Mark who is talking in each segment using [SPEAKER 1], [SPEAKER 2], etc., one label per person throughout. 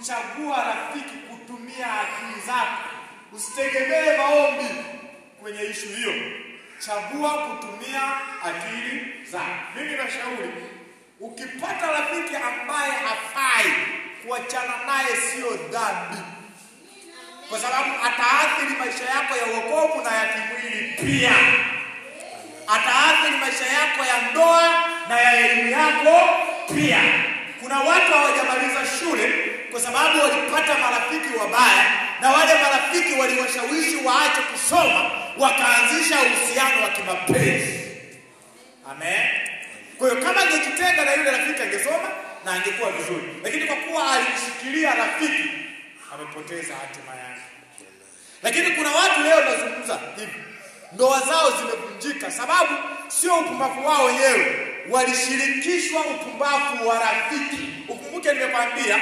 [SPEAKER 1] kuchagua rafiki kutumia akili zako. Usitegemee maombi kwenye ishu hiyo. Chagua kutumia akili zako. Mimi nashauri ukipata rafiki ambaye hafai, kuachana naye sio dhambi. Kwa sababu ataathiri maisha yako ya wokovu na ya kimwili pia. Ataathiri maisha yako ya ndoa na ya elimu yako pia. Kuna watu hawajamaliza shule kwa sababu walipata marafiki wabaya, na wale marafiki waliwashawishi waache kusoma, wakaanzisha uhusiano wa kimapenzi. Amen. Kwa hiyo kama angejitenga na yule rafiki angesoma na angekuwa vizuri. Lakini kwa kuwa alishikilia rafiki, amepoteza hatima yake. Lakini kuna watu leo nazungumza hivi, ndoa zao zimevunjika sababu sio upumbavu wao wenyewe, walishirikishwa upumbavu wa rafiki. Ukumbuke nimekwambia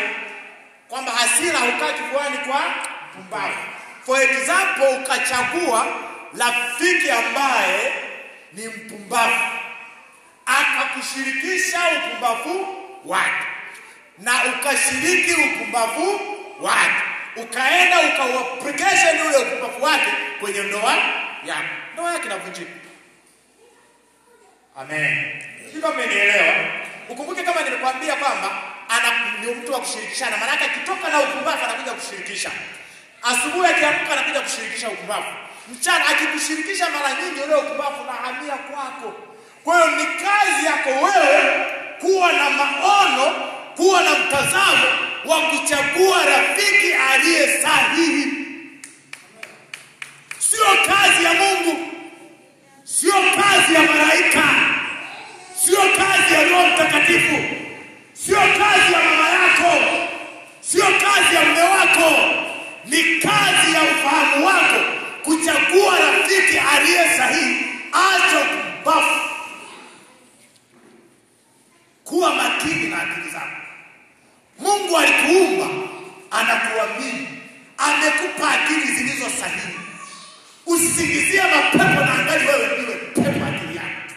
[SPEAKER 1] kwamba hasira hukaa kifuani kwa mpumbavu. For example, ukachagua rafiki ambaye ni mpumbavu, akakushirikisha upumbavu wake, na ukashiriki upumbavu wake, ukaenda ukauapplication ule upumbavu wake kwenye ndoa yako. Ndoa yake inavunjika. Amen. Sio mmenielewa? Ukumbuke kama nilikwambia kwamba ni mtu wa kushirikishana. Maana yake akitoka na upumbavu anakuja kushirikisha. Asubuhi akiamka anakuja kushirikisha upumbavu. Mchana akikushirikisha mara nyingi ule upumbavu na hamia kwako. Kwa hiyo ni kazi yako wewe kuwa na maono, kuwa na mtazamo wa kuchagua rafiki aliye sahihi. Sio kazi ya Mungu, sio kazi ya malaika, sio kazi ya Roho Mtakatifu, sio kazi ya mama yako, sio kazi ya mume wako. Ni kazi ya ufahamu wako kuchagua rafiki aliye sahihi. Acha kupumbavu. Kuwa makini na akili zako. Mungu alikuumba, anakuamini, amekupa akili zilizo sahihi. Usisingizie mapepo na angali wewe ndiwe pepo akili yako.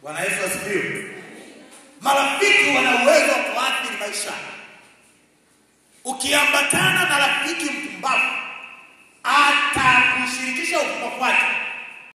[SPEAKER 1] Bwana Yesu asifiwe. Marafiki wana uwezo wa kuathiri maisha. Ukiambatana na rafiki mpumbavu, atakushirikisha upumbavu wake.